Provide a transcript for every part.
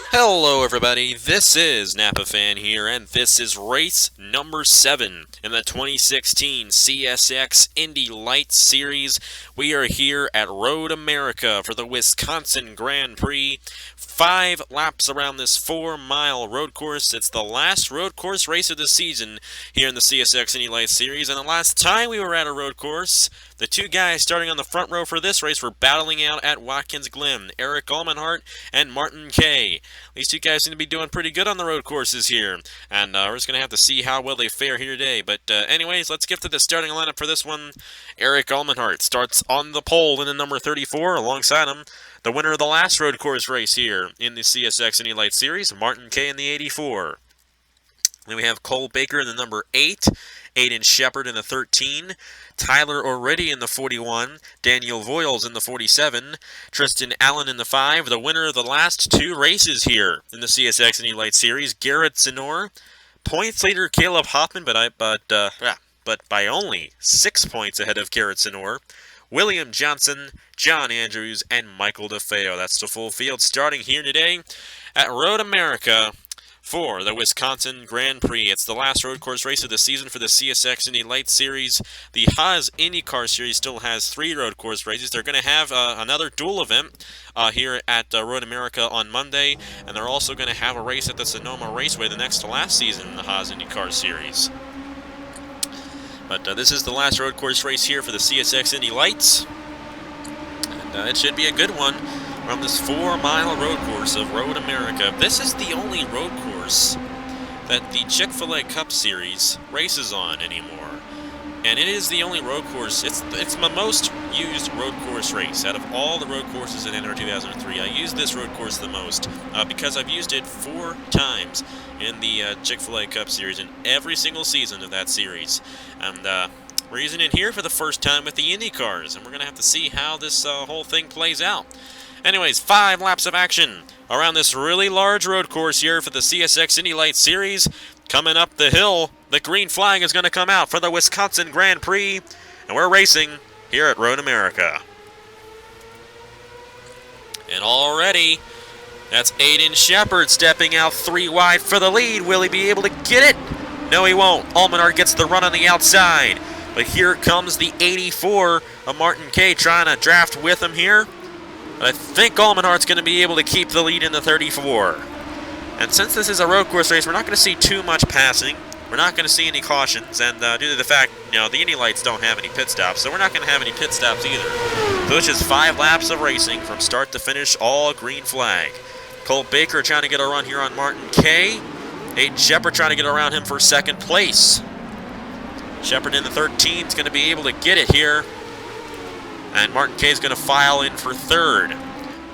Hello everybody, this is Napa Fan here, and this is race number 7 in the 2016 CSX IndyLights Series. We are here at Road America for the Wisconsin Grand Prix. 5 laps around this 4-mile road course. It's the last road course race of the season here in the CSX IndyLights Series, and the last time we were at a road course, the two guys starting on the front row for this race were battling out at Watkins Glen, Eric Almenhart and Martin Kay. These two guys seem to be doing pretty good on the road courses here, and we're just going to have to see how well they fare here today. But anyways, let's get to the starting lineup for this one. Eric Almenhart starts on the pole in the number 34. Alongside him, the winner of the last road course race here in the CSX IndyLights Series, Martin Kay in the 84. Then we have Cole Baker in the number 8, Aiden Shepard in the 13, Tyler O'Reilly in the 41, Daniel Voiles in the 47, Tristan Allen in the 5, the winner of the last 2 races here in the CSX IndyLights Series, Garrett Zenor, points leader Caleb Hoffman, but by only 6 points ahead of Garrett Zenor, William Johnson, John Andrews, and Michael DeFeo. That's the full field starting here today at Road America for the Wisconsin Grand Prix. It's the last road course race of the season for the CSX IndyLights Series. The Haas IndyCar Series still has 3 road course races. They're going to have another dual event here at Road America on Monday, and they're also going to have a race at the Sonoma Raceway the next to last season in the Haas IndyCar Series. But this is the last road course race here for the CSX IndyLights, and it should be a good one from this 4-mile road course of Road America. This is the only road course that the Chick-fil-A Cup Series races on anymore, and it is the only road course. It's my most used road course race out of all the road courses in NR 2003. I use this road course the most because I've used it 4 times in the Chick-fil-A Cup Series in every single season of that series, and we're using it here for the first time with the Indy cars, and we're going to have to see how this whole thing plays out. Anyways, 5 laps of action around this really large road course here for the CSX IndyLights Series. Coming up the hill, the green flag is going to come out for the Wisconsin Grand Prix, and we're racing here at Road America. And already, that's Aiden Shepard stepping out 3 wide for the lead. Will he be able to get it? No, he won't. Almenhart gets the run on the outside. But here comes the 84 of Martin Kay trying to draft with him here. But I think Almenhart's going to be able to keep the lead in the 34. And since this is a road course race, we're not going to see too much passing. We're not going to see any cautions. And due to the fact, the IndyLights don't have any pit stops, so we're not going to have any pit stops either. So it's just 5 laps of racing from start to finish, all green flag. Cole Baker trying to get a run here on Martin Kay. Aiden Shepard trying to get around him for 2nd place. Shepard in the 13 is going to be able to get it here. And Martin Kay is going to file in for 3rd.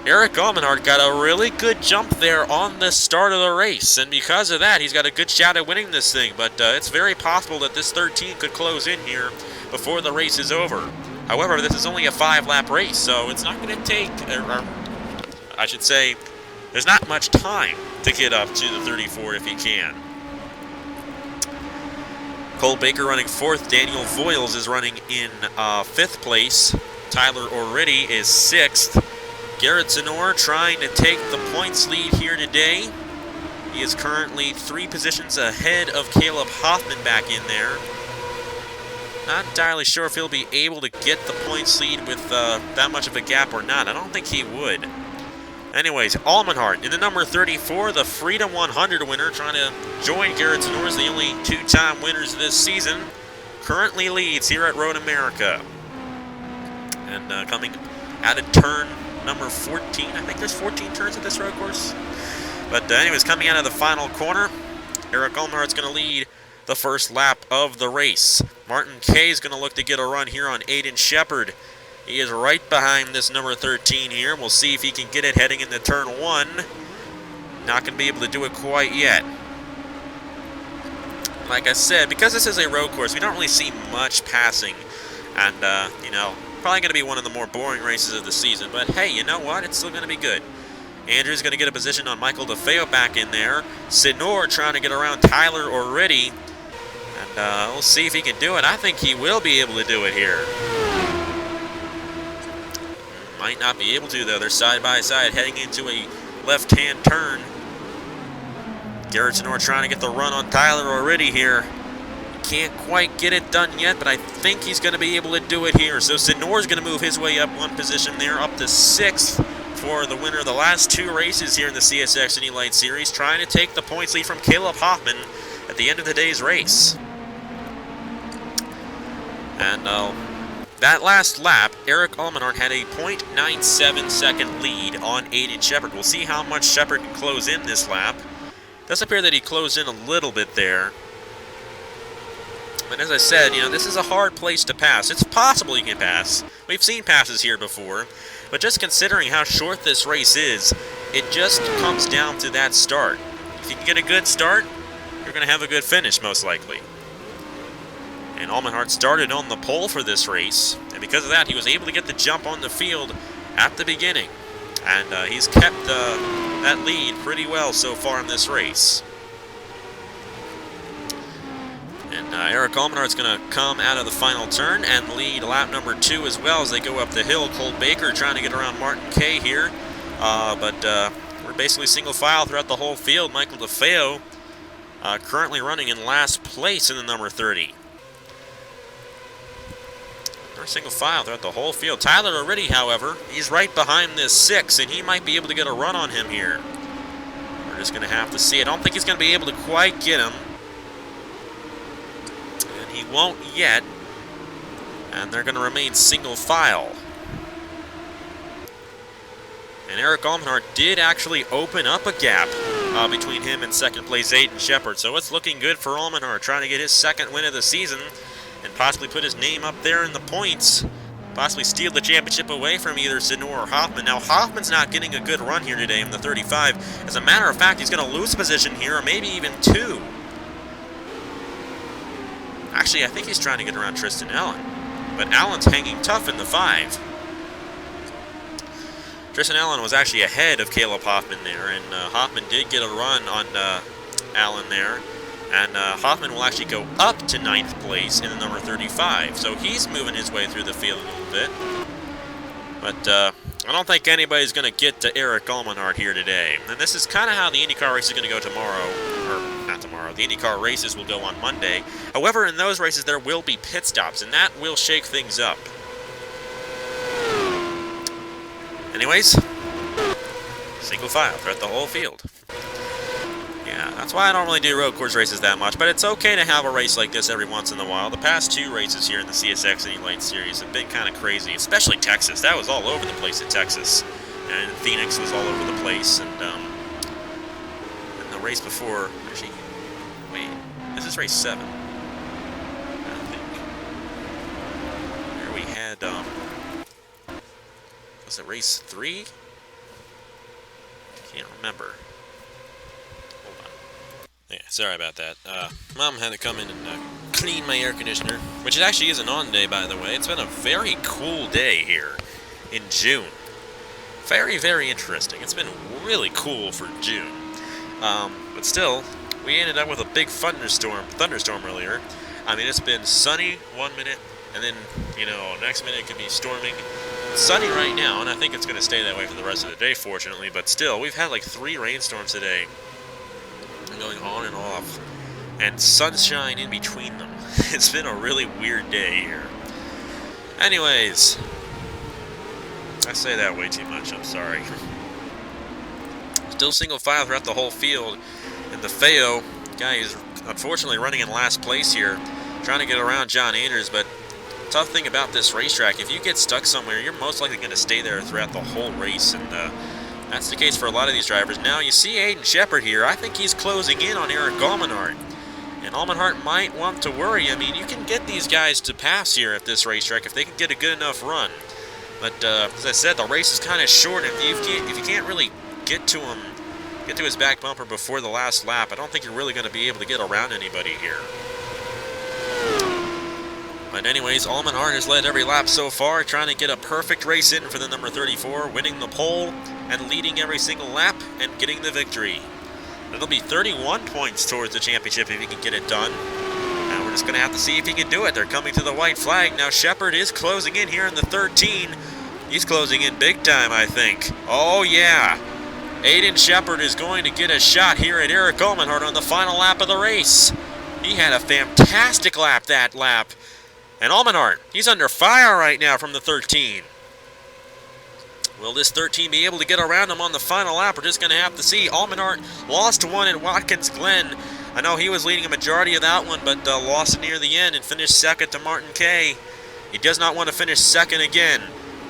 Eric Almenhart got a really good jump there on the start of the race, and because of that, he's got a good shot at winning this thing, but it's very possible that this 13 could close in here before the race is over. However, this is only a 5-lap race, so it's not going to take, or I should say, there's not much time to get up to the 34 if he can. Cole Baker running 4th. Daniel Voiles is running in 5th place. Tyler O'Reilly is 6th. Garrett Zenor trying to take the points lead here today. He is currently 3 positions ahead of Caleb Hoffman back in there. Not entirely sure if he'll be able to get the points lead with that much of a gap or not. I don't think he would. Anyways, Almenhart in the number 34, the Freedom 100 winner, trying to join Garrett Zenor as the only 2-time winners this season. Currently leads here at Road America. And coming out of turn number 14. I think there's 14 turns at this road course. But anyways, coming out of the final corner, Eric Almenhart's going to lead the first lap of the race. Martin Kay is going to look to get a run here on Aiden Shepard. He is right behind this number 13 here. We'll see if he can get it heading into turn 1. Not going to be able to do it quite yet. Like I said, because this is a road course, we don't really see much passing. And, probably going to be one of the more boring races of the season. But hey, you know what? It's still going to be good. Andrew's going to get a position on Michael DeFeo back in there. Zenor trying to get around Tyler O'Reilly. And we'll see if he can do it. I think he will be able to do it here. Might not be able to, though. They're side by side heading into a left-hand turn. Garrett Senor trying to get the run on Tyler already here. Can't quite get it done yet, but I think he's going to be able to do it here. So Senor's going to move his way up one position there, up to 6th for the winner of the last 2 races here in the CSX IndyLights Series, trying to take the points lead from Caleb Hoffman at the end of the day's race. And that last lap, Eric Almenard had a 0.97 second lead on Aiden Shepard. We'll see how much Shepard can close in this lap. It does appear that he closed in a little bit there. But as I said, you know, this is a hard place to pass. It's possible you can pass. We've seen passes here before. But just considering how short this race is, it just comes down to that start. If you can get a good start, you're going to have a good finish, most likely. And Almenhart started on the pole for this race. And because of that, he was able to get the jump on the field at the beginning. And he's kept that lead pretty well so far in this race. And Eric Almenhardt's going to come out of the final turn and lead lap number 2 as well as they go up the hill. Cole Baker trying to get around Martin Kay here. But we're basically single file throughout the whole field. Michael DeFeo currently running in last place in the number 30. We're single file throughout the whole field. Tyler already, however, he's right behind this 6, and he might be able to get a run on him here. We're just going to have to see. I don't think he's going to be able to quite get him. He won't yet, and they're going to remain single file. And Eric Almenhart did actually open up a gap between him and second place Aiden Shepard, so it's looking good for Almenhart, trying to get his second win of the season and possibly put his name up there in the points, possibly steal the championship away from either Senor or Hoffman. Now, Hoffman's not getting a good run here today in the 35. As a matter of fact, he's going to lose position here, or maybe even 2. Actually, I think he's trying to get around Tristan Allen. But Allen's hanging tough in the 5. Tristan Allen was actually ahead of Caleb Hoffman there, and Hoffman did get a run on Allen there. And Hoffman will actually go up to 9th place in the number 35. So he's moving his way through the field a little bit. But I don't think anybody's going to get to Eric Almenhart here today. And this is kind of how the IndyCar race is going to go tomorrow. Or not tomorrow. The IndyCar races will go on Monday. However, in those races there will be pit stops, and that will shake things up. Anyways, single file throughout the whole field. Yeah, that's why I don't really do road course races that much, but it's okay to have a race like this every once in a while. The past 2 races here in the CSX IndyLights Series have been kind of crazy, especially Texas. That was all over the place at Texas, and Phoenix was all over the place, and the race before, actually, wait, this is race 7, I think. Here we had, was it race 3? Can't remember. Yeah, sorry about that. Mom had to come in and clean my air conditioner, which it actually isn't on today, by the way. It's been a very cool day here in June. Very, very interesting. It's been really cool for June. But still, we ended up with a big thunderstorm earlier. I mean, it's been sunny 1 minute, and then, you know, next minute it could be storming. It's sunny right now, and I think it's going to stay that way for the rest of the day, fortunately. But still, we've had like 3 rainstorms today, going on and off, and sunshine in between them. It's been a really weird day here. Anyways, I say that way too much, I'm sorry. Still single file throughout the whole field, and the Feo guy is unfortunately running in last place here, trying to get around John Anders. But tough thing about this racetrack, if you get stuck somewhere, you're most likely going to stay there throughout the whole race, and that's the case for a lot of these drivers. Now, you see Aiden Shepard here. I think he's closing in on Eric Almenhart. And Almenhart might want to worry. I mean, you can get these guys to pass here at this racetrack if they can get a good enough run. But, as I said, the race is kind of short. If you can't really get to him, get to his back bumper before the last lap, I don't think you're really going to be able to get around anybody here. But anyways, Almenhart has led every lap so far, trying to get a perfect race in for the number 34, winning the pole and leading every single lap and getting the victory. It'll be 31 points towards the championship if he can get it done. And we're just going to have to see if he can do it. They're coming to the white flag. Now Shepard is closing in here in the 13 He's closing in big time, I think. Oh, yeah. Aiden Shepard is going to get a shot here at Eric Almenhart on the final lap of the race. He had a fantastic lap that lap. And Almenhart, he's under fire right now from the 13. Will this 13 be able to get around him on the final lap? We're just going to have to see. Almenhart lost one at Watkins Glen. I know he was leading a majority of that one, but lost it near the end and finished second to Martin Kay. He does not want to finish second again.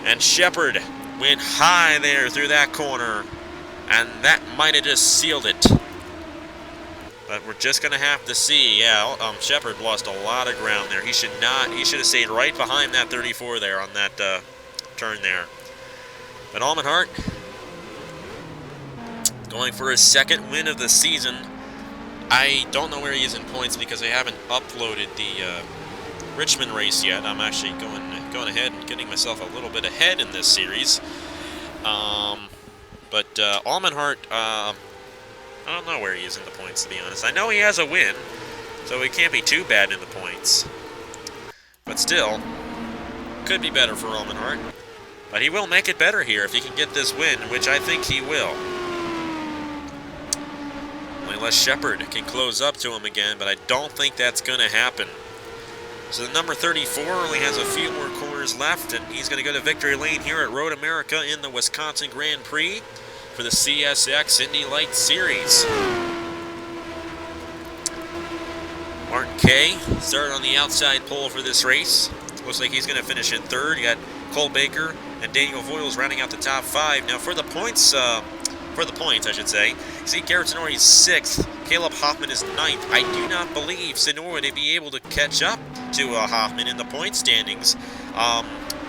And Shepard went high there through that corner. And that might have just sealed it. But we're just going to have to see. Yeah, Shepard lost a lot of ground there. He should have stayed right behind that 34 there on that turn there. But Almenhart going for his second win of the season. I don't know where he is in points because I haven't uploaded the Richmond race yet. I'm actually going ahead and getting myself a little bit ahead in this series. But Almenhart, I don't know where he is in the points, to be honest. I know he has a win, so he can't be too bad in the points. But still, could be better for Almenhart. But he will make it better here if he can get this win, which I think he will. Unless Shepard can close up to him again, but I don't think that's going to happen. So the number 34 only has a few more corners left, and he's going to go to victory lane here at Road America in the Wisconsin Grand Prix for the CSX IndyLights Series. Martin Kay started on the outside pole for this race. Looks like he's going to finish in third. You got Cole Baker and Daniel Voiles rounding out the top five. Now for the points, I should say, you see Garrett Sonori's 6th. Caleb Hoffman is 9th. I do not believe Sonori would be able to catch up to Hoffman in the point standings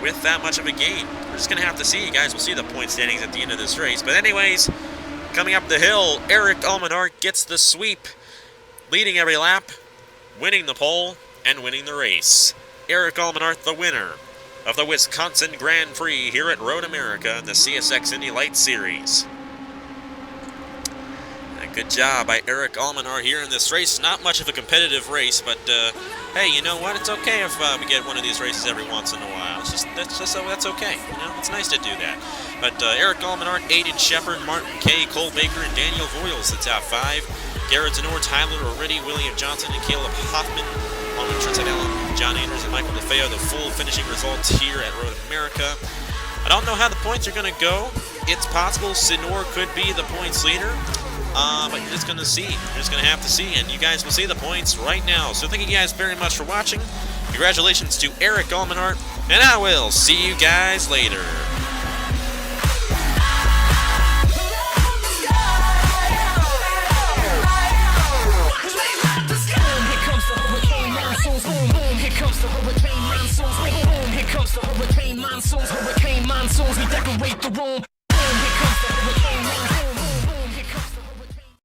with that much of a gain. We're just going to have to see, guys. We'll see the point standings at the end of this race. But anyways, coming up the hill, Eric Almenhart gets the sweep, leading every lap, winning the pole, and winning the race. Eric Almenhart, the winner of the Wisconsin Grand Prix here at Road America in the CSX IndyLights Series. Good job by Eric Almenhart here in this race. Not much of a competitive race, but hey, you know what? It's okay if we get one of these races every once in a while. That's okay. You know, it's nice to do that. But Eric Almenhart, Aiden Shepard, Martin Kay, Cole Baker, and Daniel Voiles, the top five. Garrett Zenor, Tyler O'Reilly, William Johnson, and Caleb Hoffman. Along with Trent Allen, John Anders, and Michael DeFeo, the full finishing results here at Road America. I don't know how the points are going to go. It's possible Zenor could be the points leader. But you're just going to see. You're just going to have to see, and you guys will see the points right now. So thank you guys very much for watching. Congratulations to Eric Almenhart, and I will see you guys later. Hurricane monsoons, we decorate the room.